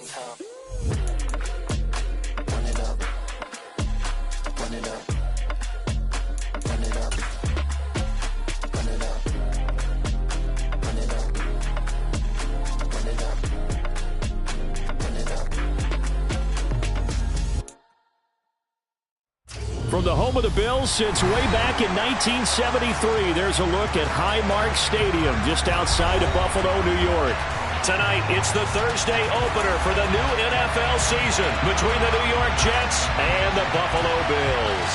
same time. Run it up. Run it up. Run it up. Run it up. Run it up. Run it up. Run it up. From the home of the Bills since way back in 1973, there's a look at Highmark Stadium just outside of Buffalo, New York. Tonight, it's the Thursday opener for the new NFL season between the New York Jets and the Buffalo Bills.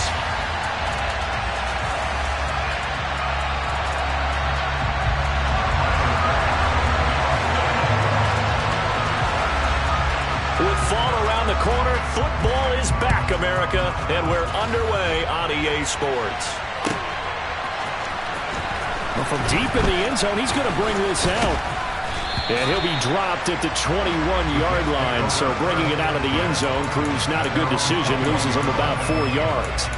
With fall around the corner, football is back, America, and we're underway on EA Sports. Well, from deep in the end zone, he's going to bring this out. And he'll be dropped at the 21-yard line, so bringing it out of the end zone proves not a good decision, loses him about 4 yards.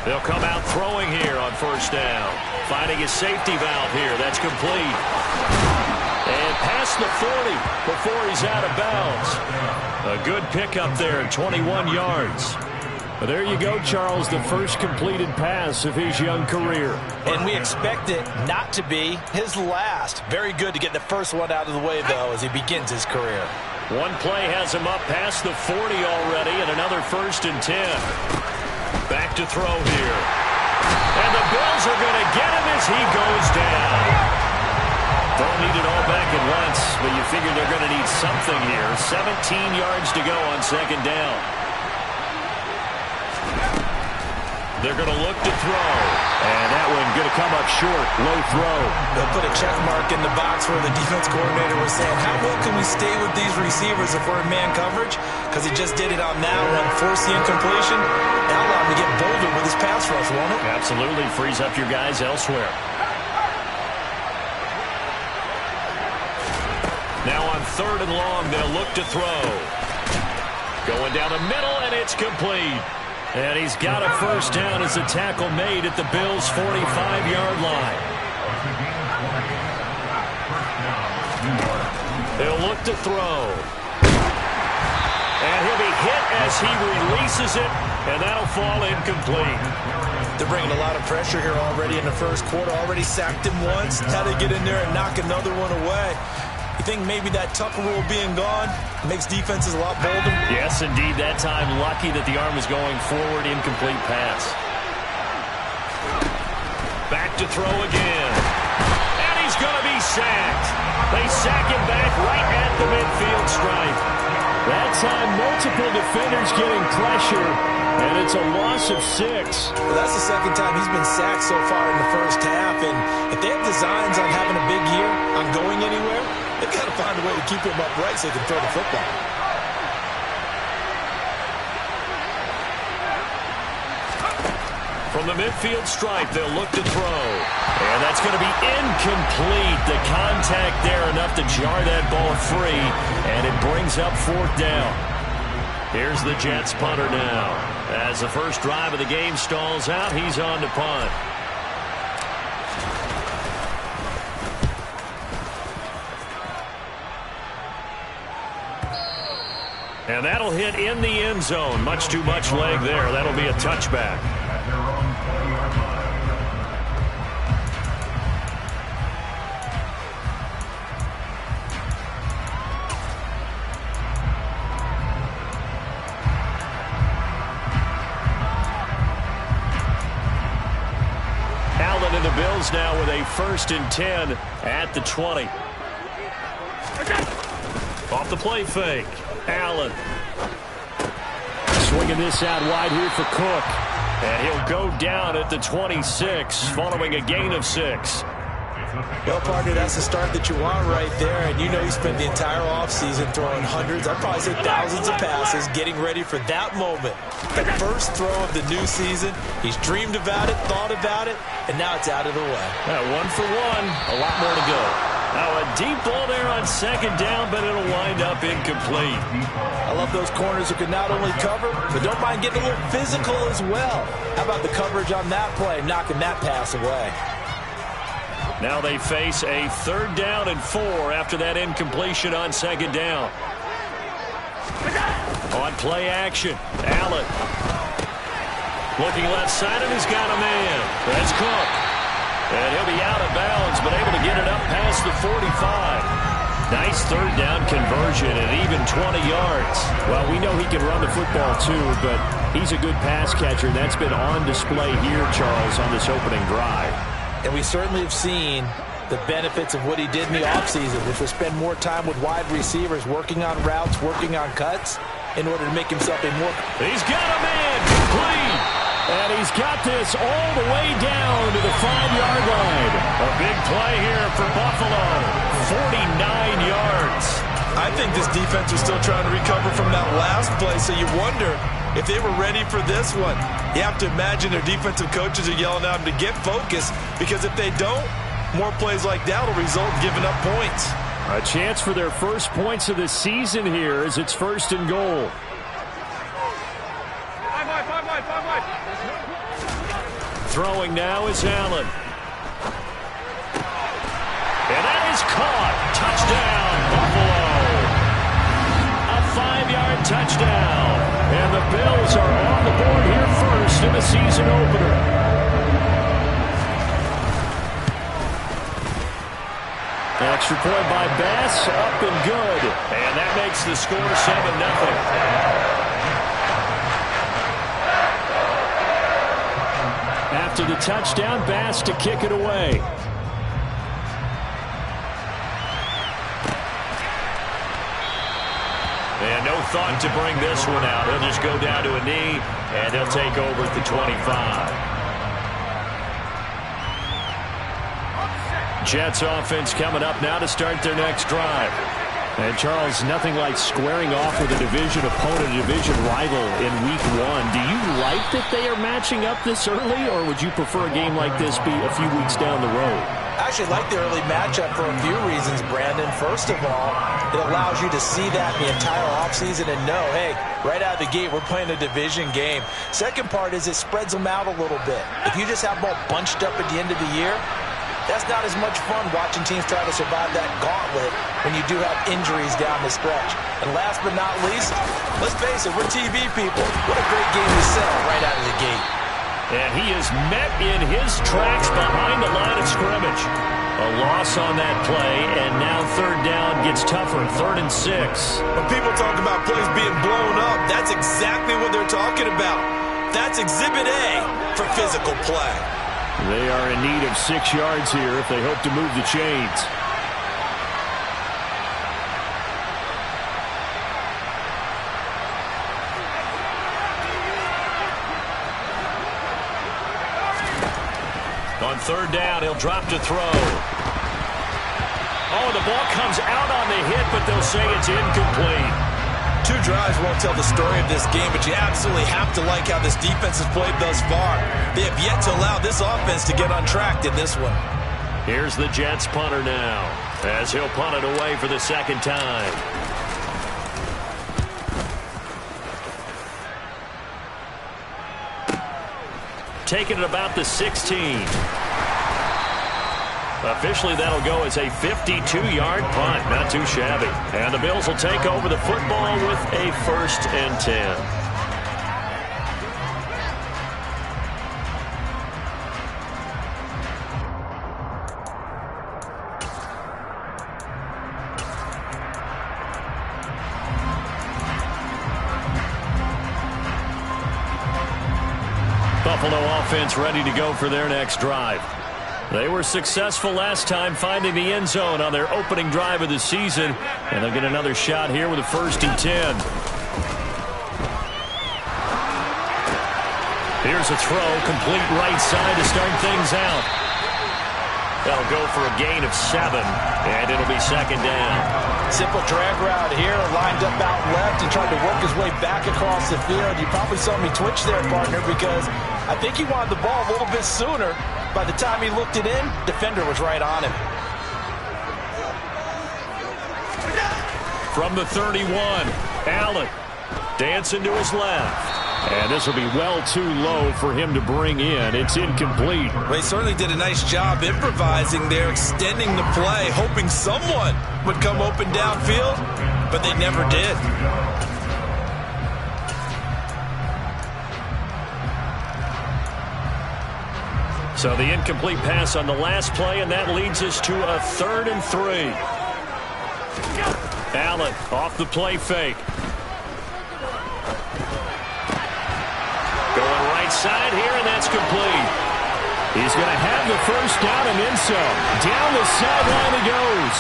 They'll come out throwing here on first down. Finding his safety valve here. That's complete. And past the 40 before he's out of bounds. A good pickup there, 21 yards. But there you go, Charles, the first completed pass of his young career. And we expect it not to be his last. Very good to get the first one out of the way, though, as he begins his career. One play has him up past the 40 already, and another 1st and 10. Back to throw here. And the Bills are going to get him as he goes down. Don't need it all back at once, but you figure they're going to need something here. 17 yards to go on second down. They're going to look to throw. And that one going to come up short. Low throw. They'll put a check mark in the box where the defense coordinator was saying, how well can we stay with these receivers if we're in man coverage? Because he just did it on that one. Force the incompletion. That'll allow him to get bolder with his pass rush, won't it? Absolutely. Frees up your guys elsewhere. Now on 3rd and long, they'll look to throw. Going down the middle, and it's complete. And he's got a first down as the tackle made at the Bills' 45-yard line. They'll look to throw. And he'll be hit as he releases it, and that'll fall incomplete. They're bringing a lot of pressure here already in the first quarter. Already sacked him once. Had to get in there and knock another one away. You think maybe that Tucker rule being gone makes defenses a lot bolder? Yes, indeed. That time, lucky that the arm was going forward. Incomplete pass. Back to throw again. And he's going to be sacked. They sack him back right at the midfield stripe. That time, multiple defenders getting pressure, and it's a loss of 6. Well, that's the second time he's been sacked so far in the first half, and if they have designs on having a big year, on going anywhere, they've got to find a way to keep him upright so they can throw the football. From the midfield stripe, they'll look to throw. And that's going to be incomplete. The contact there enough to jar that ball free, and it brings up 4th down. Here's the Jets punter now. As the first drive of the game stalls out, he's on to punt. And that'll hit in the end zone. Much too much leg there. That'll be a touchback. Allen and the Bills now with a 1st and 10 at the 20. Off the play fake. Allen swinging this out wide here for Cook. And he'll go down at the 26 following a gain of 6. Well, partner, that's the start that you want right there. And you know he spent the entire offseason throwing hundreds, I'd probably say thousands of passes, getting ready for that moment. The first throw of the new season. He's dreamed about it, thought about it, and now it's out of the way. 1 for 1. A lot more to go. Now a deep ball there on second down, but it'll wind up incomplete. I love those corners who can not only cover, but don't mind getting a little physical as well. How about the coverage on that play, knocking that pass away? Now they face a 3rd down and 4 after that incompletion on second down. On play action, Allen. Looking left side, and he's got a man. That's Cook. And he'll be out of bounds, but able to get it up past the 45. Nice 3rd down conversion at even 20 yards. Well, we know he can run the football too, but he's a good pass catcher, and that's been on display here, Charles, on this opening drive. And we certainly have seen the benefits of what he did in the offseason, which was spend more time with wide receivers, working on routes, working on cuts, in order to make himself a more... He's got a man, complete. And he's got this all the way down to the 5-yard line. A big play here for Buffalo. 49 yards. I think this defense was still trying to recover from that last play, so you wonder if they were ready for this one. You have to imagine their defensive coaches are yelling at them to get focused, because if they don't, more plays like that will result in giving up points. A chance for their first points of the season here as it's 1st and goal. Throwing now is Allen. And that is caught. Touchdown, Buffalo. A 5-yard touchdown. And the Bills are on the board here first in the season opener. Extra point by Bass, up and good. And that makes the score 7-0. After the touchdown, Bass to kick it away. And no thought to bring this one out. He'll just go down to a knee, and he'll take over at the 25. Jets offense coming up now to start their next drive. And, Charles, nothing like squaring off with a division opponent, a division rival in Week 1. Do you like that they are matching up this early, or would you prefer a game like this be a few weeks down the road? I actually like the early matchup for a few reasons, Brandon. First of all, it allows you to see that the entire offseason and know, hey, right out of the gate, we're playing a division game. Second part is it spreads them out a little bit. If you just have them all bunched up at the end of the year, that's not as much fun watching teams try to survive that gauntlet when you do have injuries down the stretch. And last but not least, let's face it, we're TV people. What a great game to sell right out of the gate. And he is met in his tracks behind the line of scrimmage. A loss on that play, and now 3rd down gets tougher, 3rd and 6. When people talk about plays being blown up, that's exactly what they're talking about. That's Exhibit A for physical play. They are in need of 6 yards here if they hope to move the chains. On 3rd down, he'll drop to throw. Oh, the ball comes out on the hit, but they'll say it's incomplete. 2 drives won't tell the story of this game, but you absolutely have to like how this defense has played thus far. They have yet to allow this offense to get untracked in this one. Here's the Jets punter now, as he'll punt it away for the 2nd time. Taking it about the 16. Officially, that'll go as a 52-yard punt. Not too shabby. And the Bills will take over the football with a 1st and 10. Buffalo offense ready to go for their next drive. They were successful last time finding the end zone on their opening drive of the season, and they'll get another shot here with a 1st and 10. Here's a throw, complete right side to start things out. That'll go for a gain of 7, and it'll be 2nd down. Simple drag route here, lined up out left and tried to work his way back across the field. You probably saw me twitch there, partner, because I think he wanted the ball a little bit sooner. By the time he looked it in, defender was right on him. From the 31, Allen dancing to his left. And this will be well too low for him to bring in. It's incomplete. Well, he certainly did a nice job improvising there, extending the play, hoping someone would come open downfield, but they never did. So the incomplete pass on the last play, and that leads us to a 3rd and 3. Allen off the play fake. Going right side here, and that's complete. He's going to have the first down and then some. Down the sideline he goes.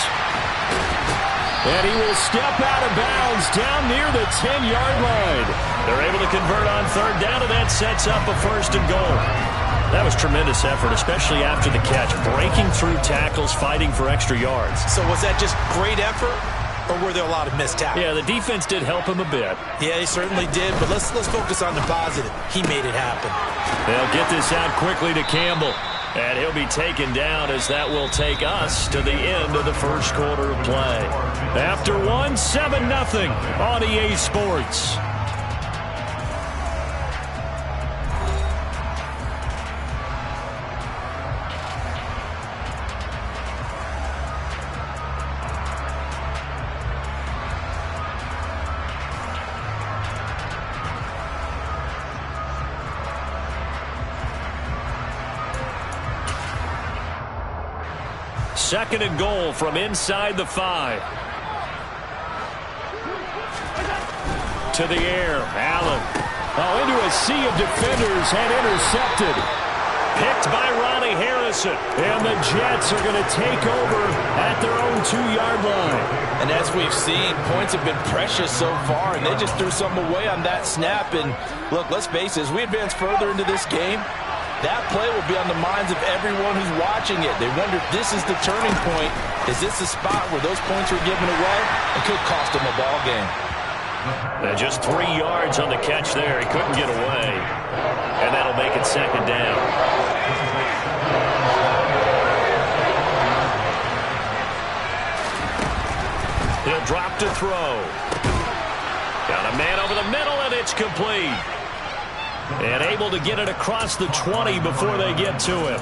And he will step out of bounds down near the 10-yard line. They're able to convert on 3rd down, and that sets up a 1st and goal. That was tremendous effort, especially after the catch. Breaking through tackles, fighting for extra yards. So was that just great effort, or were there a lot of missed tackles? Yeah, the defense did help him a bit. Yeah, he certainly did, but let's focus on the positive. He made it happen. They'll get this out quickly to Campbell. And he'll be taken down as that will take us to the end of the first quarter of play. After 7-0 on EA Sports. Second and goal from inside the 5. To the air, Allen. Oh, into a sea of defenders and intercepted. Picked by Ronnie Harrison. And the Jets are going to take over at their own 2-yard line. And as we've seen, points have been precious so far, and they just threw some away on that snap. And look, let's face it, as we advance further into this game, that play will be on the minds of everyone who's watching it. They wonder if this is the turning point. Is this the spot where those points are given away? It could cost them a ball game. Just 3 yards on the catch there. He couldn't get away. And that'll make it 2nd down. He'll drop to throw. Got a man over the middle, and it's complete. And able to get it across the 20 before they get to him.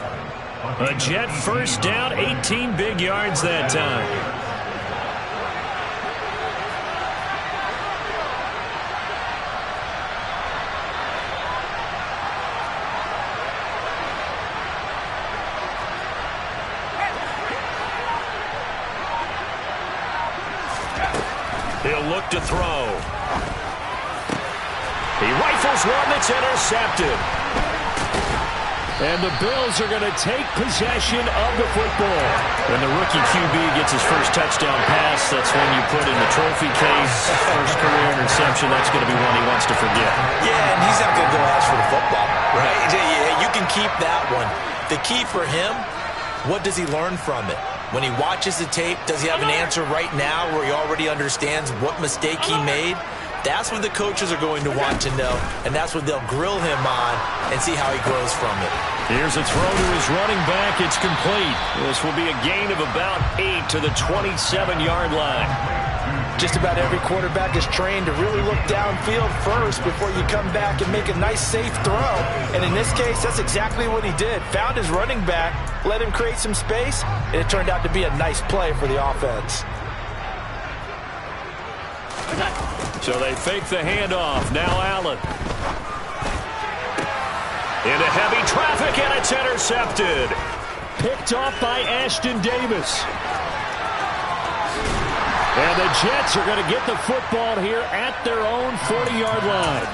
A Jet first down, 18 big yards that time. He'll look to throw. He rifles one that's intercepted. And the Bills are going to take possession of the football. When the rookie QB gets his first touchdown pass, that's when you put in the trophy case. First career interception, that's going to be one he wants to forget. Yeah, and he's not going to go ask for the football, right? Yeah, you can keep that one. The key for him, what does he learn from it? When he watches the tape, does he have an answer right now where he already understands what mistake he made? That's what the coaches are going to want to know, and that's what they'll grill him on and see how he grows from it. Here's a throw to his running back. It's complete. This will be a gain of about 8 to the 27-yard line. Just about every quarterback is trained to really look downfield first before you come back and make a nice, safe throw. And in this case, that's exactly what he did. Found his running back, let him create some space, and it turned out to be a nice play for the offense. So they fake the handoff. Now Allen. Into heavy traffic, and it's intercepted. Picked off by Ashton Davis. And the Jets are going to get the football here at their own 40-yard line.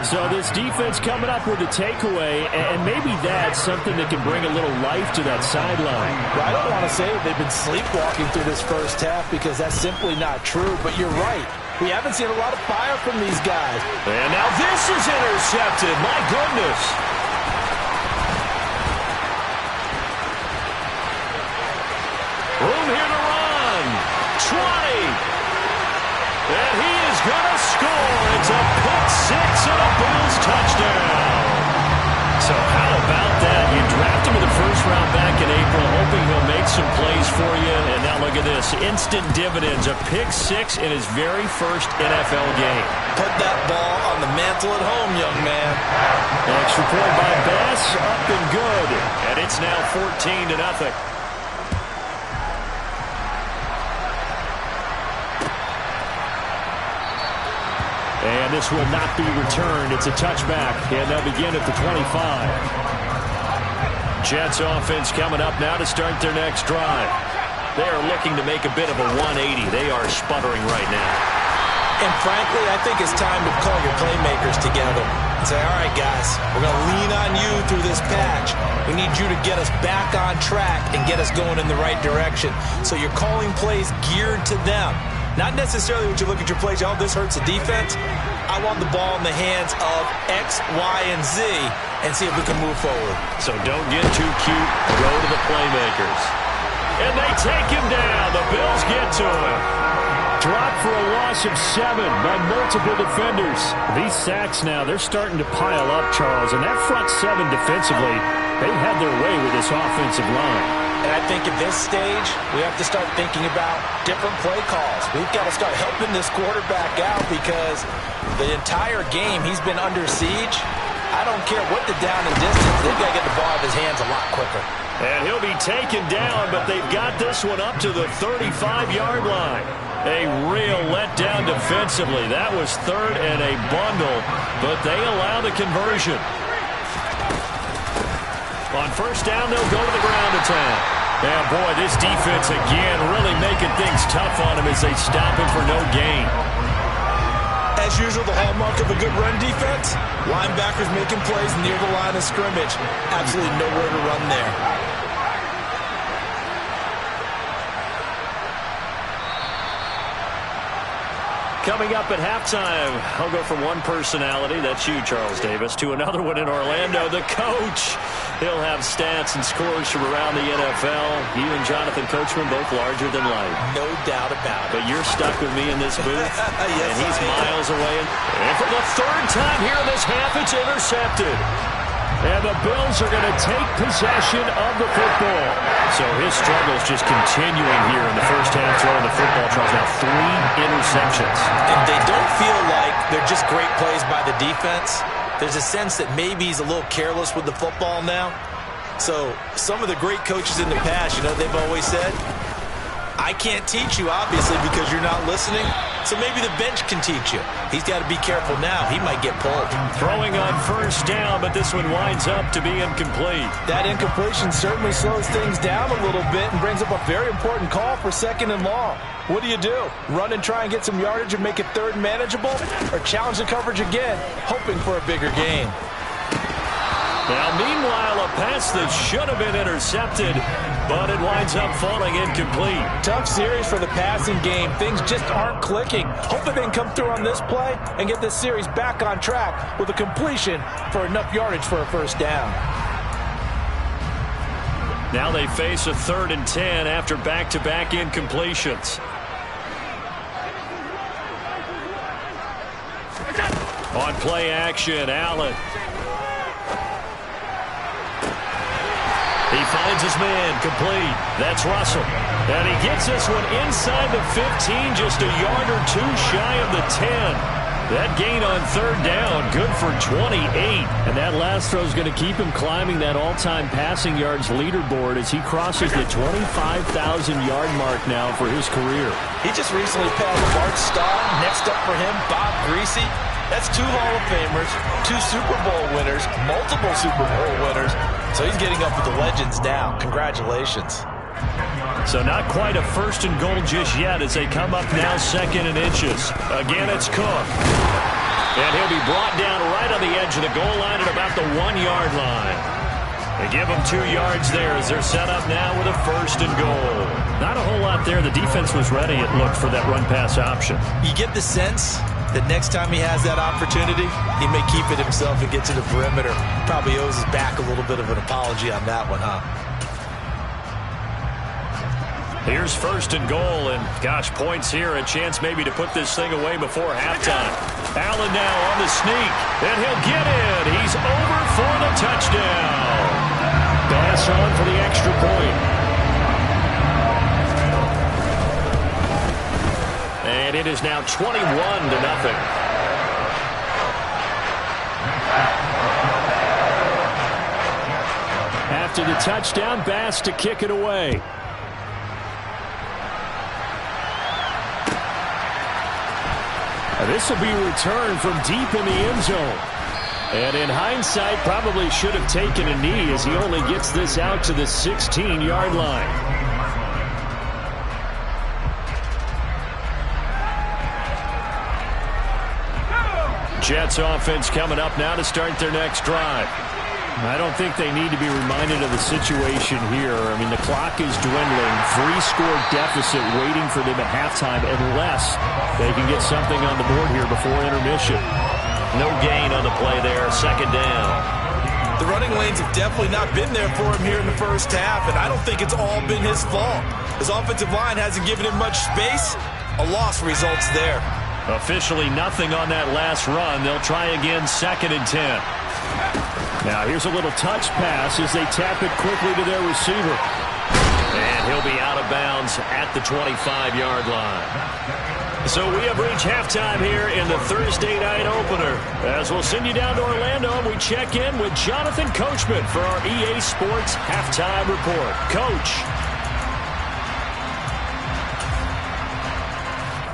So this defense coming up with a takeaway, and maybe that's something that can bring a little life to that sideline. Well, I don't want to say they've been sleepwalking through this first half because that's simply not true, but you're right. We haven't seen a lot of fire from these guys. And now this is intercepted. My goodness. Room here to run. 20. And he is going to score. It's a pick six and a Bills touchdown. So how about that? You drafted him in the first round back in April, hoping he'll make some plays for you. And now look at this. Instant dividends. A pick six in his very first NFL game. Put that ball on the mantle at home, young man. Extra point by Bass. Up and good. And it's now 14-0. And this will not be returned. It's a touchback, and they'll begin at the 25. Jets offense coming up now to start their next drive. They are looking to make a bit of a 180. They are sputtering right now. And frankly, I think it's time to call your playmakers together and say, all right, guys, we're going to lean on you through this patch. We need you to get us back on track and get us going in the right direction. So you're calling plays geared to them. Not necessarily when you look at your plays, oh, this hurts the defense. I want the ball in the hands of X, Y, and Z and see if we can move forward. So don't get too cute. Go to the playmakers. And they take him down. The Bills get to him. Dropped for a loss of 7 by multiple defenders. These sacks now, they're starting to pile up, Charles. And that front 7 defensively, they've had their way with this offensive line. And I think at this stage, we have to start thinking about different play calls. We've got to start helping this quarterback out because the entire game he's been under siege. I don't care what the down and distance. They've got to get the ball out of his hands a lot quicker. And he'll be taken down, but they've got this one up to the 35-yard line. A real letdown defensively. That was third and a bundle, but they allow the conversion. On first down, they'll go to the ground attack. And boy, this defense again really making things tough on him as they stop him for no gain. As usual, the hallmark of a good run defense, linebackers making plays near the line of scrimmage. Absolutely nowhere to run there. Coming up at halftime, I'll go from one personality, that's you, Charles Davis, to another one in Orlando, the coach. He'll have stats and scores from around the NFL. You and Jonathan Coachman both larger than life. No doubt about it. But you're stuck with me in this booth, yes, and he's miles away. And for the third time here in this half, it's intercepted. And the Bills are going to take possession of the football. So his struggles just continuing here in the first half, throwing the football. Charles, now 3 interceptions. And they don't feel like they're just great plays by the defense. There's a sense that maybe he's a little careless with the football now. So some of the great coaches in the past, you know, they've always said, I can't teach you, obviously, because you're not listening. So maybe the bench can teach you. He's got to be careful now. He might get pulled. Throwing on first down, but this one winds up to be incomplete. That incompletion certainly slows things down a little bit and brings up a very important call for 2nd and long. What do? Run and try and get some yardage and make it third manageable? Or challenge the coverage again, hoping for a bigger gain? Now, meanwhile, a pass that should have been intercepted, but it winds up falling incomplete. Tough series for the passing game. Things just aren't clicking. Hoping they can come through on this play and get this series back on track with a completion for enough yardage for a first down. Now they face a 3rd and 10 after back-to-back incompletions. On play action, Allen. He finds his man, complete. That's Russell. And he gets this one inside the 15, just a yard or 2 shy of the 10. That gain on 3rd down, good for 28. And that last throw is going to keep him climbing that all-time passing yards leaderboard as he crosses the 25,000-yard mark now for his career. He just recently passed Bart Starr. Next up for him, Bob Greasy. That's 2 Hall of Famers, 2 Super Bowl winners, multiple Super Bowl winners. So he's getting up with the legends now. Congratulations. So not quite a 1st and goal just yet as they come up now 2nd and inches. Again, it's Cook. And he'll be brought down right on the edge of the goal line at about the 1-yard line. They give him 2 yards there as they're set up now with a 1st and goal. Not a whole lot there. The defense was ready, it looked, for that run-pass option. You get the sense that next time he has that opportunity, he may keep it himself and get to the perimeter. Probably owes his back a little bit of an apology on that one, huh? Here's 1st and goal, and gosh, points here, a chance maybe to put this thing away before halftime. Allen now on the sneak, and he'll get in. He's over for the touchdown. Bass on for the extra point. And it is now 21-0. After the touchdown, Bass to kick it away. This will be returned from deep in the end zone. And in hindsight, probably should have taken a knee as he only gets this out to the 16-yard line. Jets offense coming up now to start their next drive. I don't think they need to be reminded of the situation here. I mean, the clock is dwindling. 3-score deficit waiting for them at halftime unless they can get something on the board here before intermission. No gain on the play there. Second down. The running lanes have definitely not been there for him here in the first half, and I don't think it's all been his fault. His offensive line hasn't given him much space. A loss results there. Officially nothing on that last run. They'll try again, 2nd and 10. Now here's a little touch pass as they tap it quickly to their receiver. And he'll be out of bounds at the 25-yard line. So we have reached halftime here in the Thursday night opener. As we'll send you down to Orlando, we check in with Jonathan Coachman for our EA Sports Halftime Report. Coach.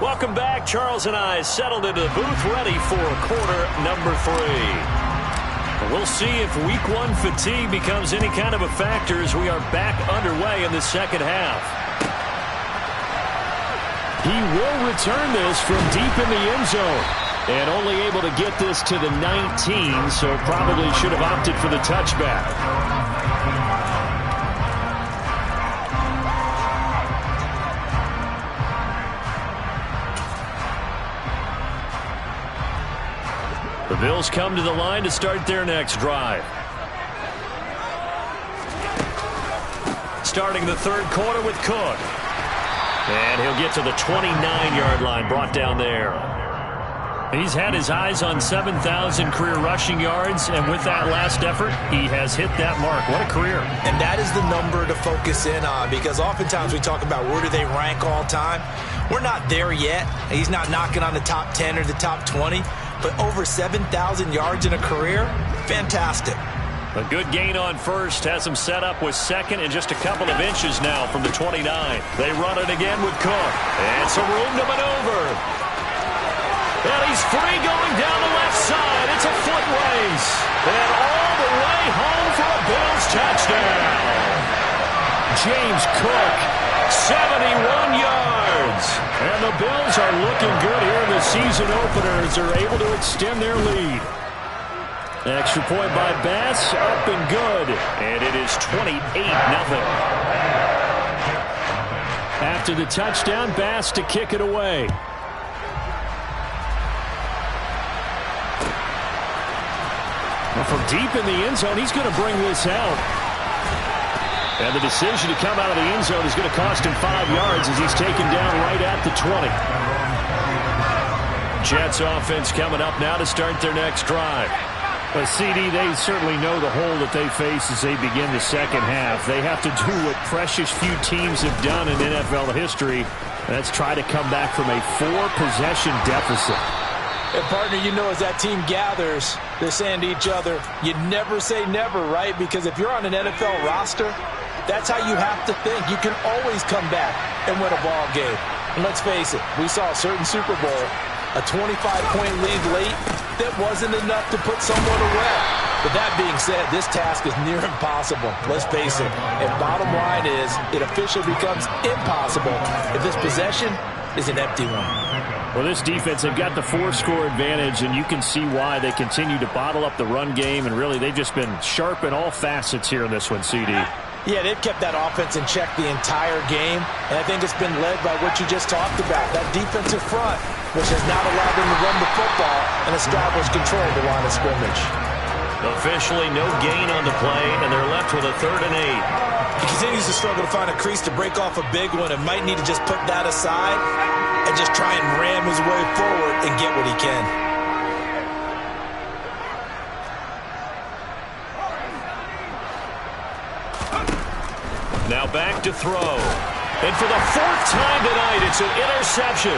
Welcome back. Charles and I settled into the booth ready for quarter number 3. We'll see if week 1 fatigue becomes any kind of a factor as we are back underway in the second half. He will return this from deep in the end zone. And only able to get this to the 19, so probably should have opted for the touchback. The Bills come to the line to start their next drive. Starting the third quarter with Cook. And he'll get to the 29-yard line, brought down there. He's had his eyes on 7,000 career rushing yards, and with that last effort, he has hit that mark. What a career. And that is the number to focus in on, because oftentimes we talk about where do they rank all time. We're not there yet. He's not knocking on the top 10 or the top 20. But over 7,000 yards in a career, fantastic. A good gain on first has him set up with second and just a couple of inches now from the 29. They run it again with Cook. And some room to maneuver. And he's free going down the left side. It's a foot race. And all the way home for a Bills touchdown. James Cook, 71 yards. And the Bills are looking good here in the season opener as they're able to extend their lead. Extra point by Bass, up and good. And it is 28-0. After the touchdown, Bass to kick it away. Well, from deep in the end zone, he's going to bring this out. And the decision to come out of the end zone is going to cost him 5 yards as he's taken down right at the 20. Jets offense coming up now to start their next drive. But CD, they certainly know the hole that they face as they begin the second half. They have to do what precious few teams have done in NFL history. That's try to come back from a 4-possession deficit. And partner, you know, as that team gathers, they're saying to each other, you never say never, right? Because if you're on an NFL roster, that's how you have to think. You can always come back and win a ball game. And let's face it, we saw a certain Super Bowl, a 25-point lead late, that wasn't enough to put someone away. But that being said, this task is near impossible. Let's face it. And bottom line is, it officially becomes impossible if this possession is an empty one. Well, this defense, they've got the 4-score advantage, and you can see why they continue to bottle up the run game, and really they've just been sharp in all facets here in this one, CD. Yeah, they've kept that offense in check the entire game, and I think it's been led by what you just talked about, that defensive front, which has not allowed them to run the football and establish control of the line of scrimmage. Officially no gain on the play, and they're left with a 3rd and 8. He continues to struggle to find a crease to break off a big one and might need to just put that aside and just try and ram his way forward and get what he can. back to throw. And for the fourth time tonight, it's an interception.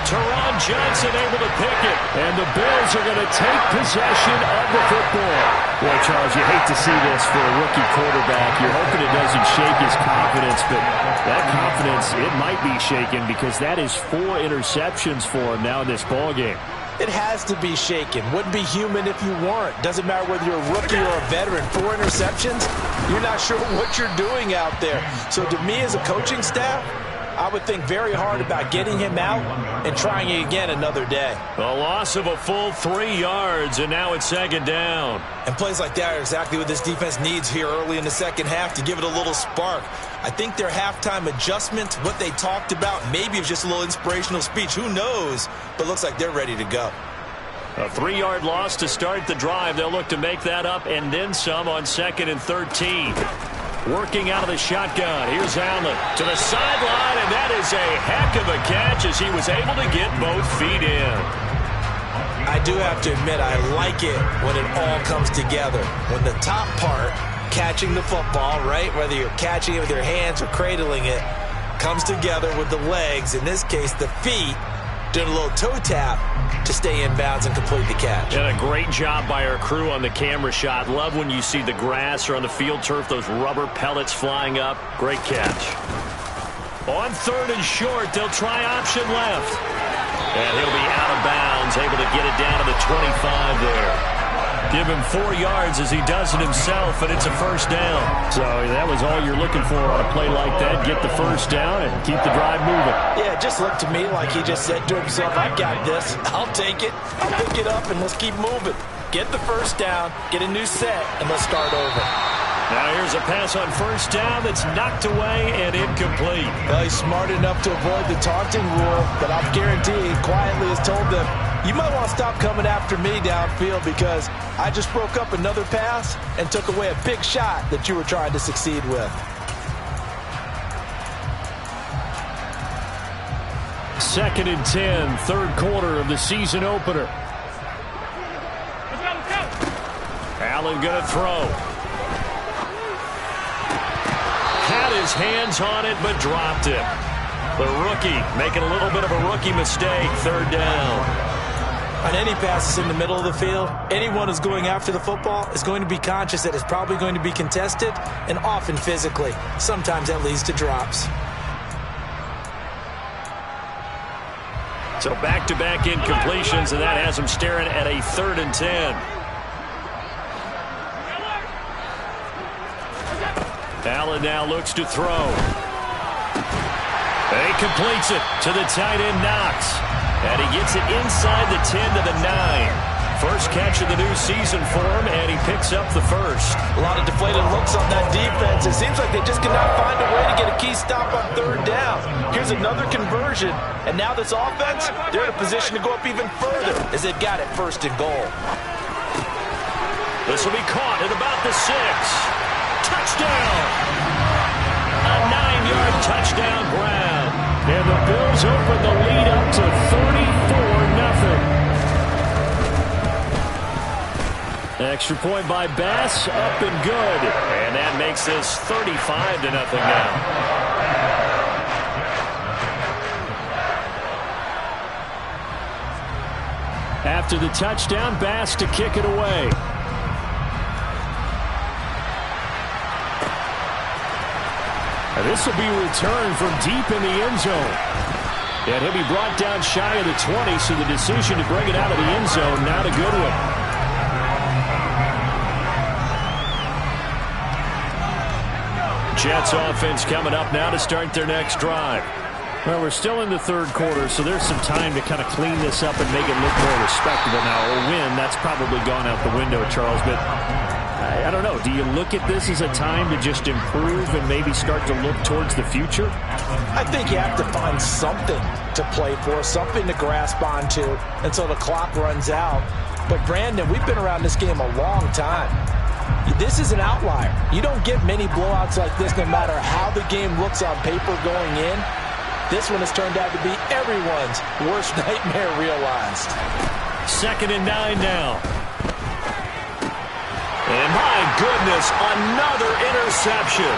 Teron Johnson able to pick it. And the Bills are going to take possession of the football. Boy, Charles, you hate to see this for a rookie quarterback. You're hoping it doesn't shake his confidence, but that confidence, it might be shaken because that is 4 interceptions for him now in this ballgame. It has to be shaken. Wouldn't be human if you weren't. Doesn't matter whether you're a rookie or a veteran. 4 interceptions, you're not sure what you're doing out there. So to me as a coaching staff, I would think very hard about getting him out and trying it again another day. A loss of a full 3 yards, and now it's second down. And plays like that are exactly what this defense needs here early in the second half to give it a little spark. I think their halftime adjustments, what they talked about, maybe it was just a little inspirational speech. Who knows? But looks like they're ready to go. A 3-yard loss to start the drive. They'll look to make that up and then some on 2nd and 13. Working out of the shotgun. Here's Allen to the sideline, and that is a heck of a catch as he was able to get both feet in. I do have to admit, I like it when it all comes together. When the top part, catching the football, right, whether you're catching it with your hands or cradling it, comes together with the legs, in this case the feet, doing a little toe tap to stay in bounds and complete the catch. And a great job by our crew on the camera shot. Love when you see the grass or on the field turf, those rubber pellets flying up. Great catch. On 3rd and short, they'll try option left. And he'll be out of bounds, able to get it down to the 25 there. Give him 4 yards as he does it himself, and it's a first down. So that was all you're looking for on a play like that. Get the first down and keep the drive moving. Yeah, it just looked to me like he just said to himself, I got this. I'll take it. I'll pick it up, and let's keep moving. Get the first down, get a new set, and let's start over. Now here's a pass on first down that's knocked away and incomplete. Well, he's smart enough to avoid the taunting rule, but I'll guarantee he quietly has told them, you might want to stop coming after me downfield because I just broke up another pass and took away a big shot that you were trying to succeed with. Second and 10, 3rd quarter of the season opener. Allen going to throw. Had his hands on it, but dropped it. The rookie making a little bit of a rookie mistake, 3rd down. On any passes in the middle of the field, anyone who's going after the football is going to be conscious that it's probably going to be contested and often physically. Sometimes that leads to drops. So back-to-back incompletions, and that has him staring at a 3rd and 10. Allen now looks to throw. He completes it to the tight end, Knox. And he gets it inside the 10 to the 9. First catch of the new season for him, and he picks up the first. A lot of deflated looks on that defense. It seems like they just cannot find a way to get a key stop on 3rd down. Here's another conversion, and now this offense, they're in a position to go up even further as they've got it 1st and goal. This will be caught at about the 6. Touchdown! A 9-yard touchdown grab. And the Bills open the lead up to 34-0. Extra point by Bass, up and good. And that makes this 35-0 now. After the touchdown, Bass to kick it away. And this will be returned from deep in the end zone. And he'll be brought down shy of the 20, so the decision to bring it out of the end zone, not a good one. Jets offense coming up now to start their next drive. Well, we're still in the 3rd quarter, so there's some time to kind of clean this up and make it look more respectable now. A win, that's probably gone out the window, Charles, but I don't know. Do you look at this as a time to just improve and maybe start to look towards the future? I think you have to find something to play for, something to grasp onto until the clock runs out. But, Brandon, we've been around this game a long time. This is an outlier. You don't get many blowouts like this no matter how the game looks on paper going in. This one has turned out to be everyone's worst nightmare realized. 2nd and 9 now. And my goodness, another interception.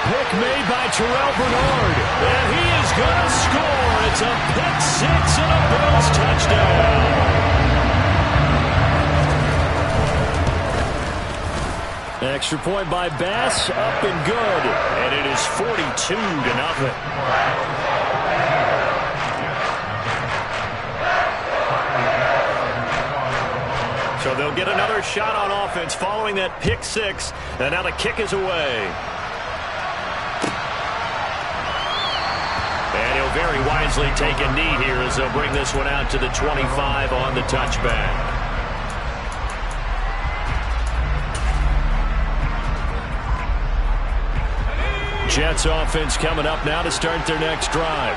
pick made by Terrell Bernard. And he is going to score. It's a pick six and a Bills touchdown. Extra point by Bass, up and good. And it is 42-0. So they'll get another shot on offense following that pick six. And now the kick is away. And he'll very wisely take a knee here as they'll bring this one out to the 25 on the touchback. Jets offense coming up now to start their next drive.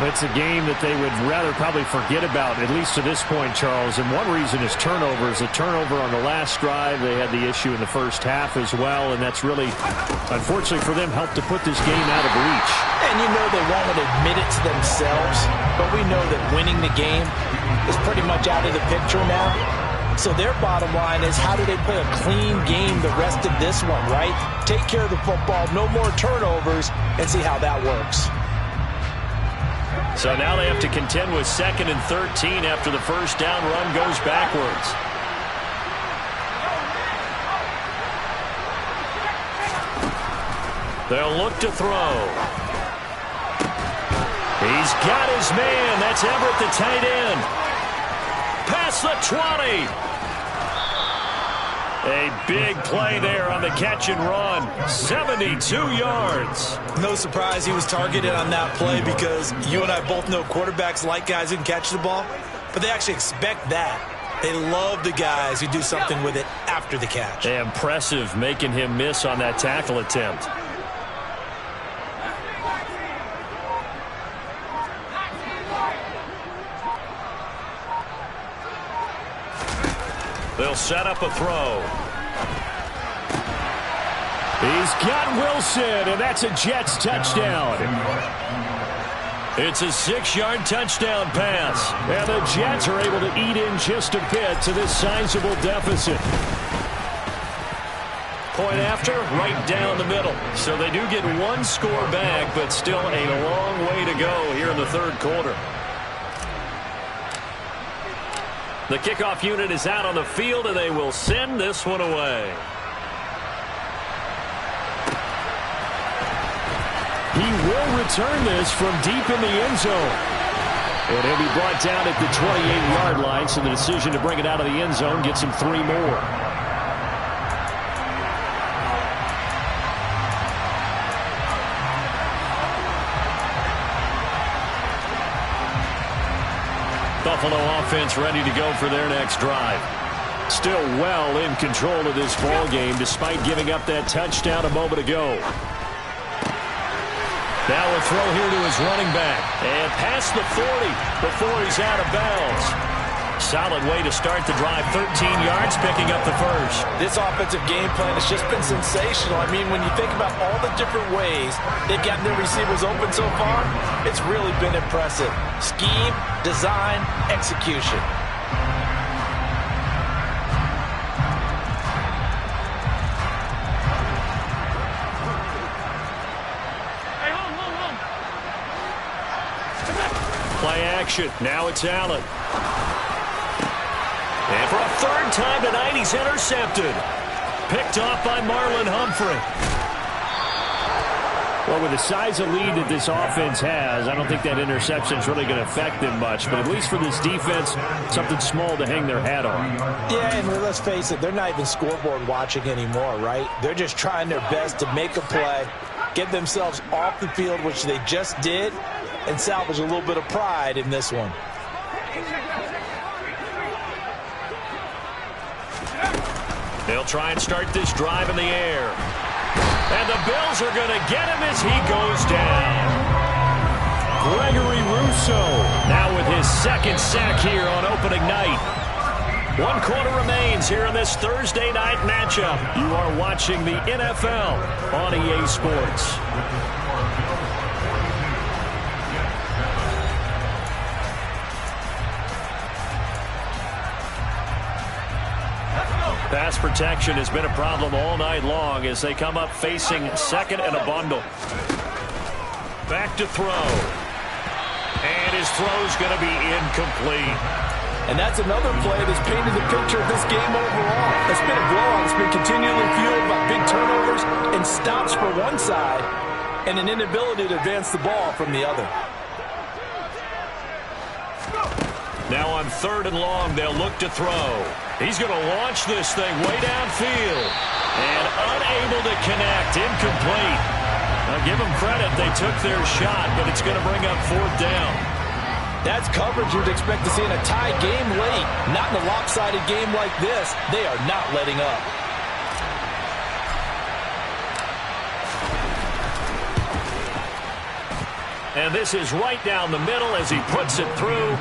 It's a game that they would rather probably forget about, at least to this point, Charles. And one reason is turnovers. A turnover on the last drive. They had the issue in the first half as well, and that's really, unfortunately for them, helped to put this game out of reach. And you know they won't admit it to themselves, but we know that winning the game is pretty much out of the picture now. So their bottom line is, how do they play a clean game the rest of this one, right? Take care of the football, no more turnovers, and see how that works. So now they have to contend with 2nd and 13 after the first down run goes backwards. They'll look to throw. He's got his man. That's Everett, the tight end. Past the 20. A big play there on the catch and run. 72 yards. No surprise he was targeted on that play, because you and I both know quarterbacks like guys who can catch the ball, but they actually expect that. They love the guys who do something with it after the catch. Impressive making him miss on that tackle attempt. They'll set up a throw. He's got Wilson, and that's a Jets touchdown. It's a 6-yard touchdown pass. And the Jets are able to eat in just a bit to this sizable deficit. Point after, right down the middle. So they do get one score back, but still a long way to go here in the third quarter. The kickoff unit is out on the field, and they will send this one away. He will return this from deep in the end zone. And he'll be brought down at the 28-yard line, so the decision to bring it out of the end zone gets him 3 more. Buffalo offense ready to go for their next drive. Still well in control of this ball game despite giving up that touchdown a moment ago. Now a throw here to his running back. And past the 40 before he's out of bounds. Solid way to start the drive. 13 yards, picking up the first. This offensive game plan has just been sensational. I mean, when you think about all the different ways they've gotten their receivers open so far, it's really been impressive. Scheme, design, execution. Play action. Now it's Allen. And for a third time tonight, he's intercepted. Picked off by Marlon Humphrey. Well, with the size of lead that this offense has, I don't think that interception is really going to affect them much. But at least for this defense, something small to hang their hat on. Yeah, and let's face it, they're not even scoreboard watching anymore, right? They're just trying their best to make a play, get themselves off the field, which they just did, and salvage a little bit of pride in this one. They'll try and start this drive in the air. And the Bills are going to get him as he goes down. Gregory Rousseau now with his second sack here on opening night. 1 quarter remains here in this Thursday night matchup. You are watching the NFL on EA Sports. Pass protection has been a problem all night long as they come up facing second and a bundle. Back to throw. And his throw's going to be incomplete. And that's another play that's painted the picture of this game overall. It's been a blowout. It's been continually fueled by big turnovers and stops for one side and an inability to advance the ball from the other. Now on 3rd and long, they'll look to throw. He's going to launch this thing way downfield. And unable to connect. Incomplete. Now give them credit. They took their shot, but it's going to bring up 4th down. That's coverage you'd expect to see in a tie game late. Not in a lopsided game like this. They are not letting up. And this is right down the middle as he puts it through.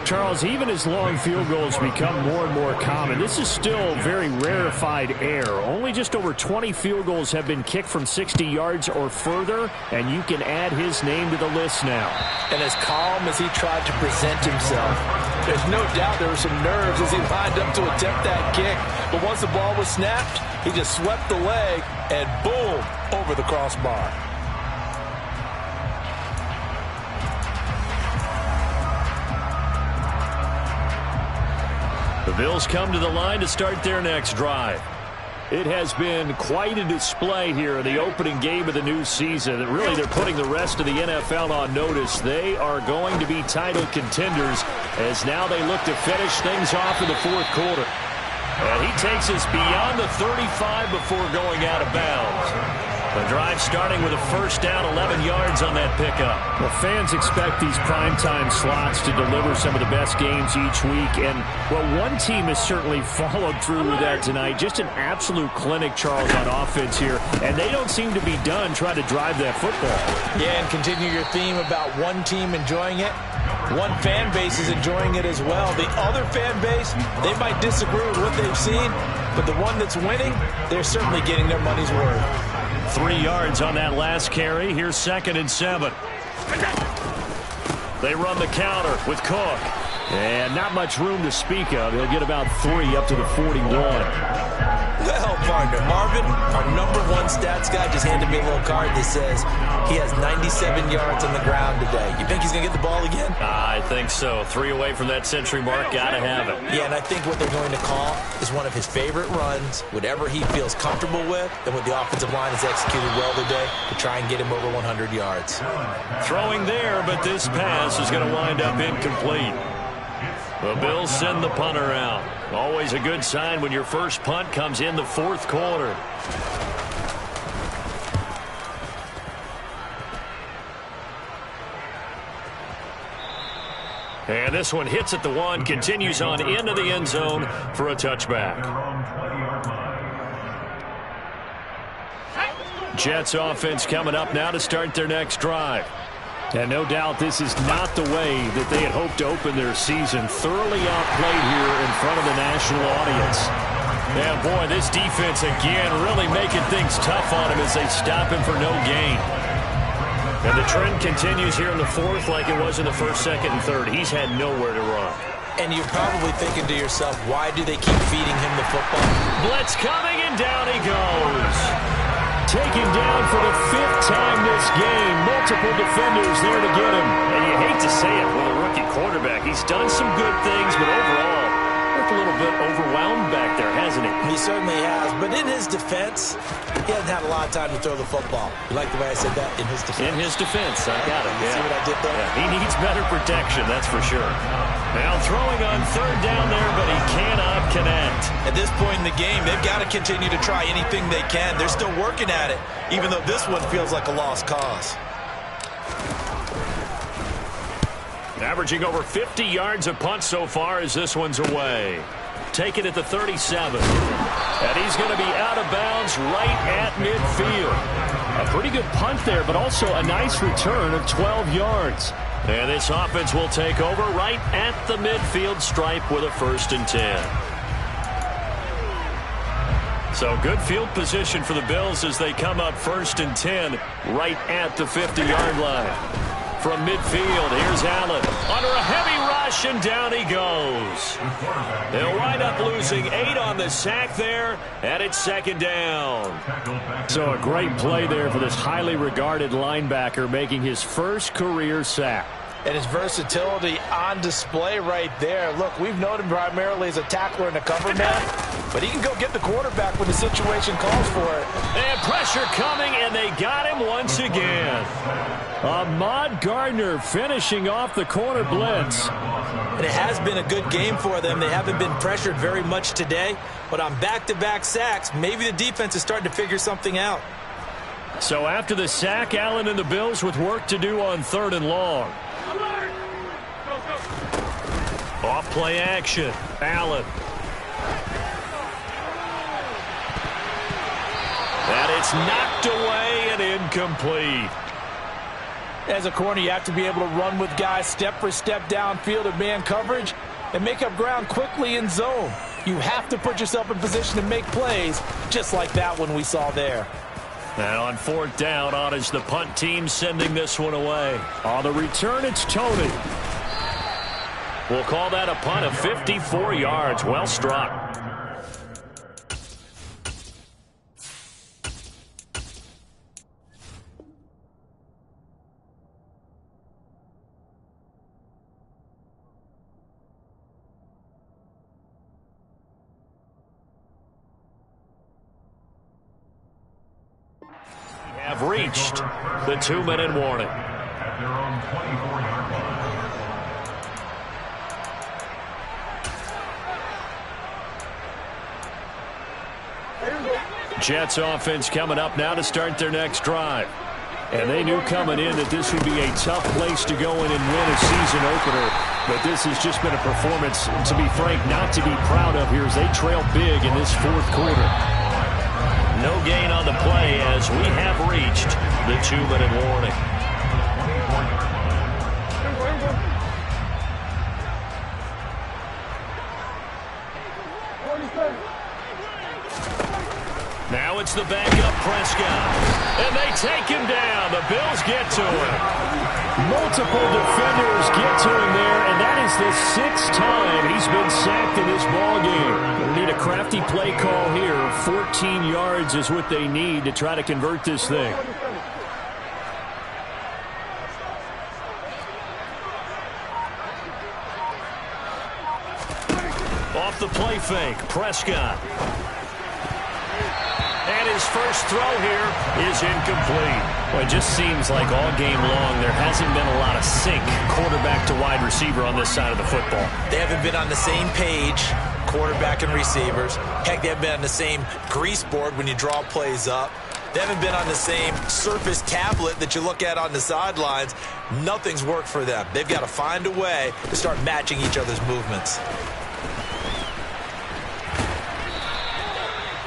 Charles, even as long field goals become more and more common, this is still very rarefied air. Only just over 20 field goals have been kicked from 60 yards or further, and you can add his name to the list now. And as calm as he tried to present himself, there's no doubt there were some nerves as he lined up to attempt that kick. But once the ball was snapped, he just swept the leg and boom, over the crossbar. The Bills come to the line to start their next drive. It has been quite a display here in the opening game of the new season. Really, they're putting the rest of the NFL on notice. They are going to be title contenders as now they look to finish things off in the 4th quarter. And he takes us beyond the 35 before going out of bounds. The drive starting with a 1st down, 11 yards on that pickup. Well, fans expect these primetime slots to deliver some of the best games each week. And, well, one team has certainly followed through with that tonight. Just an absolute clinic, Charles, on offense here. And they don't seem to be done trying to drive that football. Yeah, and continue your theme about one team enjoying it. One fan base is enjoying it as well. The other fan base, they might disagree with what they've seen, but the one that's winning, they're certainly getting their money's worth. 3 yards on that last carry. Here's 2nd and 7. They run the counter with Cook. And not much room to speak of. He'll get about 3 up to the 41. Well, partner, Marvin, our #1 stats guy, just handed me a little card that says he has 97 yards on the ground today. You think he's going to get the ball again? I think so. 3 away from that century mark. Got to have it. Yeah, and I think what they're going to call is one of his favorite runs, whatever he feels comfortable with, and what the offensive line has executed well today to try and get him over 100 yards. Throwing there, but this pass is going to wind up incomplete. The Bills send the punter out. Always a good sign when your first punt comes in the 4th quarter. And this one hits at the 1, continues on into the end zone for a touchback. Jets offense coming up now to start their next drive. And no doubt this is not the way that they had hoped to open their season. Thoroughly outplayed here in front of the national audience. Yeah, boy, this defense again really making things tough on him as they stop him for no gain. And the trend continues here in the 4th like it was in the 1st, 2nd, and 3rd. He's had nowhere to run. And you're probably thinking to yourself, why do they keep feeding him the football? Blitz coming, and down he goes. Taken down for the 5th time this game. Multiple defenders there to get him. And you hate to say it with a rookie quarterback. He's done some good things, but overall, looked a little bit overwhelmed back there, hasn't he? He certainly has. But in his defense, he hasn't had a lot of time to throw the football. You like the way I said that? In his defense. In his defense, I got it. You see what I did there? Yeah, he needs better protection, that's for sure. Now throwing on 3rd down there, but he cannot connect. At this point in the game, they've got to continue to try anything they can. They're still working at it, even though this one feels like a lost cause. Averaging over 50 yards a punt so far as this one's away. Taken at the 37. And he's going to be out of bounds right at midfield. A pretty good punt there, but also a nice return of 12 yards. And this offense will take over right at the midfield stripe with a 1st and 10. So good field position for the Bills as they come up 1st and 10 right at the 50-yard line. From midfield, here's Allen. Under a heavy rush, and down he goes. They'll wind up losing 8 on the sack there, and it's 2nd down. So a great play there for this highly regarded linebacker making his first career sack. And his versatility on display right there. Look, we've known him primarily as a tackler and a cover man, but he can go get the quarterback when the situation calls for it. And pressure coming, and they got him once again. Ahmad Gardner finishing off the corner blitz. And it has been a good game for them. They haven't been pressured very much today, but on back-to-back sacks, maybe the defense is starting to figure something out. So after the sack, Allen and the Bills with work to do on 3rd and long. Off play action. Allen. And it's knocked away and incomplete. As a corner, you have to be able to run with guys step for step downfield in man coverage and make up ground quickly in zone. You have to put yourself in position to make plays just like that one we saw there. And on 4th down, on is the punt team sending this one away. On the return, it's Tony. We'll call that a punt of 54 yards. Well struck. We have reached the 2-minute warning. At their own 24-yard line. Jets offense coming up now to start their next drive. And they knew coming in that this would be a tough place to go in and win a season opener. But this has just been a performance, to be frank, not to be proud of here as they trail big in this 4th quarter. No gain on the play as we have reached the 2-minute warning. Now it's the backup Prescott. And they take him down. The Bills get to him. Multiple defenders get to him there, and that is the 6th time he's been sacked in this ballgame. They need a crafty play call here. 14 yards is what they need to try to convert this thing. Off the play fake, Prescott. And his first throw here is incomplete. Well, it just seems like all game long there hasn't been a lot of sync quarterback to wide receiver on this side of the football. They haven't been on the same page, quarterback and receivers. Heck, they haven't been on the same grease board when you draw plays up. They haven't been on the same Surface tablet that you look at on the sidelines. Nothing's worked for them. They've got to find a way to start matching each other's movements.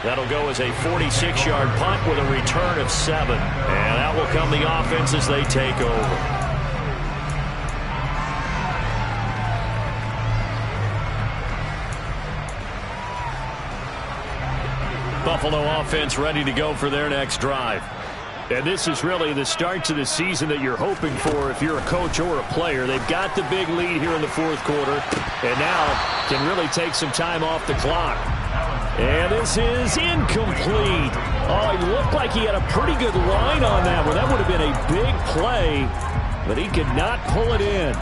That'll go as a 46-yard punt with a return of 7. And out will come the offense as they take over. Buffalo offense ready to go for their next drive. And this is really the start to the season that you're hoping for if you're a coach or a player. They've got the big lead here in the 4th quarter and now can really take some time off the clock. And this is incomplete. Oh, it looked like he had a pretty good line on that one. That would have been a big play, but he could not pull it in.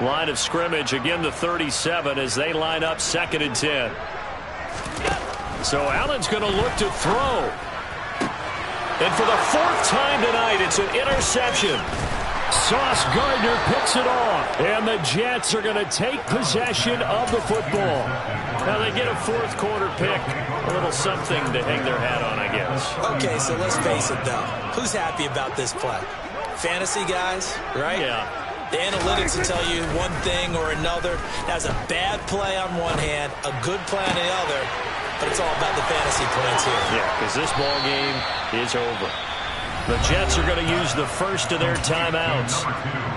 Line of scrimmage, again the 37 as they line up 2nd and 10. So Allen's going to look to throw. And for the 4th time tonight, it's an interception. Sauce Gardner picks it off. And the Jets are going to take possession of the football. Now they get a 4th quarter pick. A little something to hang their hat on, I guess. Okay, so let's face it, though. Who's happy about this play? Fantasy guys, right? Yeah. The analytics will tell you one thing or another. That's a bad play on one hand, a good play on the other, but it's all about the fantasy points here. Yeah, because this ball game is over. The Jets are going to use the first of their timeouts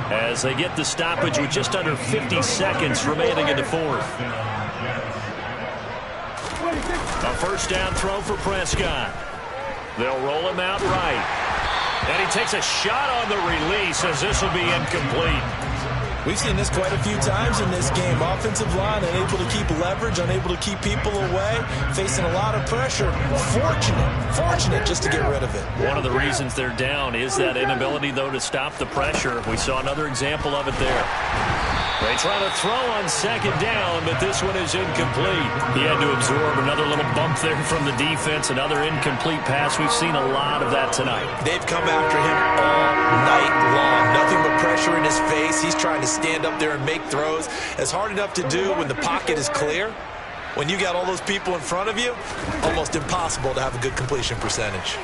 as they get the stoppage with just under 50 seconds remaining in the fourth. A first down throw for Prescott. They'll roll him out right. And he takes a shot on the release as this will be incomplete. We've seen this quite a few times in this game. Offensive line unable to keep leverage, unable to keep people away, facing a lot of pressure. Fortunate just to get rid of it. One of the reasons they're down is that inability, though, to stop the pressure. We saw another example of it there. They try to throw on second down, but this one is incomplete. He had to absorb another little bump there from the defense, another incomplete pass. We've seen a lot of that tonight. They've come after him all night long. Nothing but pressure in his face. He's trying to stand up there and make throws. It's hard enough to do when the pocket is clear. When you got all those people in front of you, almost impossible to have a good completion percentage.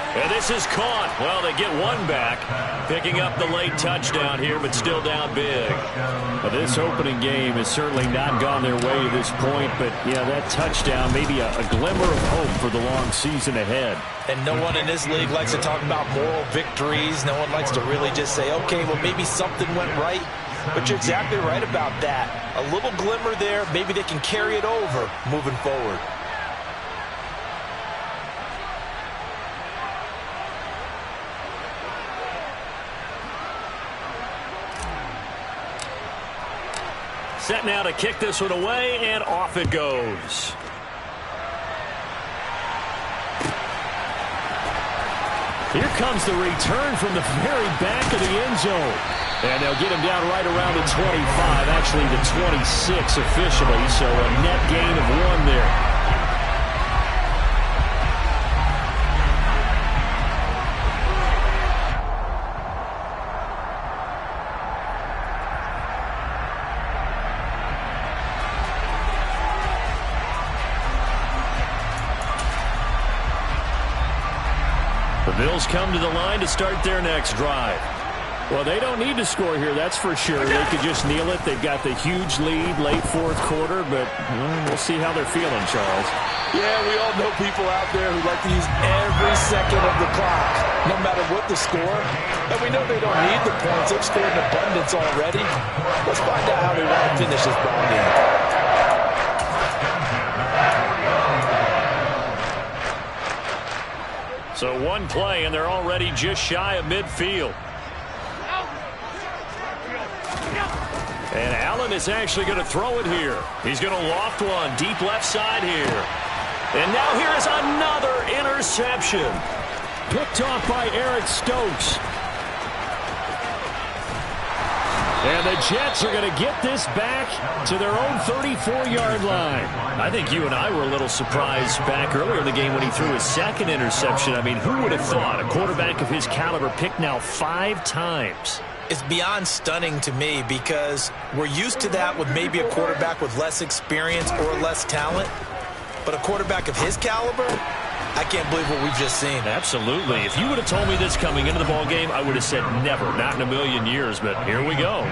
And this is caught. Well, they get one back, picking up the late touchdown here, but still down big. Well, this opening game has certainly not gone their way to this point, but, yeah, that touchdown, maybe a glimmer of hope for the long season ahead. And no one in this league likes to talk about moral victories. No one likes to really just say, okay, well, maybe something went right. But you're exactly right about that. A little glimmer there. Maybe they can carry it over moving forward. Set now to kick this one away, and off it goes. Here comes the return from the very back of the end zone. And they'll get him down right around the 25, actually the 26 officially, so a net gain of 1 there. The Bills come to the line to start their next drive. Well, they don't need to score here, that's for sure. They could just kneel it. They've got the huge lead late fourth quarter, but we'll see how they're feeling, Charles. Yeah, we all know people out there who like to use every second of the clock, no matter what the score. And we know they don't need the points. They've scored in abundance already. Let's find out how they want to finish this ball game. So one play, and they're already just shy of midfield. And Allen is actually going to throw it here. He's going to loft one deep left side here. And now here is another interception. Picked off by Eric Stokes. And the Jets are going to get this back to their own 34-yard line. I think you and I were a little surprised back earlier in the game when he threw his second interception. I mean, who would have thought a quarterback of his caliber picked now 5 times? It's beyond stunning to me because we're used to that with maybe a quarterback with less experience or less talent. But a quarterback of his caliber, I can't believe what we've just seen. Absolutely. If you would have told me this coming into the ball game, I would have said never, not in a million years. But here we go.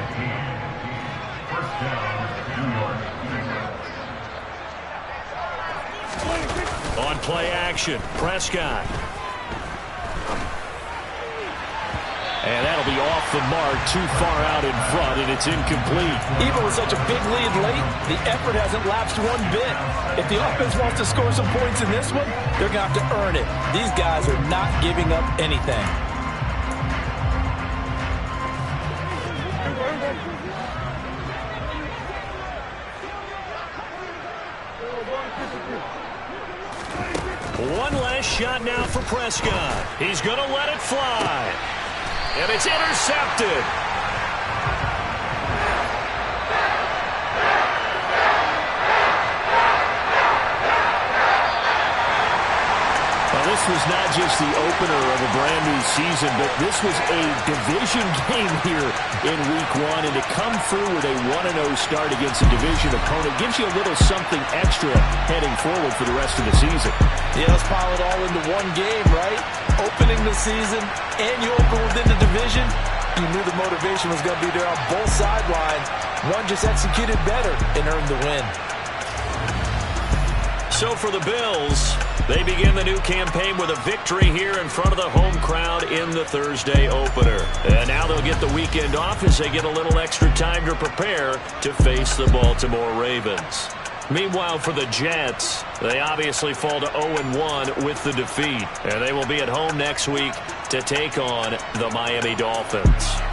On play action, Prescott. And that'll be off the mark, too far out in front, and it's incomplete. Even with such a big lead late, the effort hasn't lapsed one bit. If the offense wants to score some points in this one, they're going to have to earn it. These guys are not giving up anything. One last shot now for Prescott. He's going to let it fly. And it's intercepted. Well, this was not just the opener of a brand new season, but this was a division game here in week 1. And to come through with a 1-0 start against a division opponent gives you a little something extra heading forward for the rest of the season. Yeah, let's pile it all into one game, right? Opening the season, and you open within the division. You knew the motivation was going to be there on both sidelines. One just executed better and earned the win. So for the Bills, They begin the new campaign with a victory here in front of the home crowd in the Thursday opener. And now they'll get the weekend off as they get a little extra time to prepare to face the Baltimore Ravens. Meanwhile, for the Jets, they obviously fall to 0-1 with the defeat. And they will be at home next week to take on the Miami Dolphins.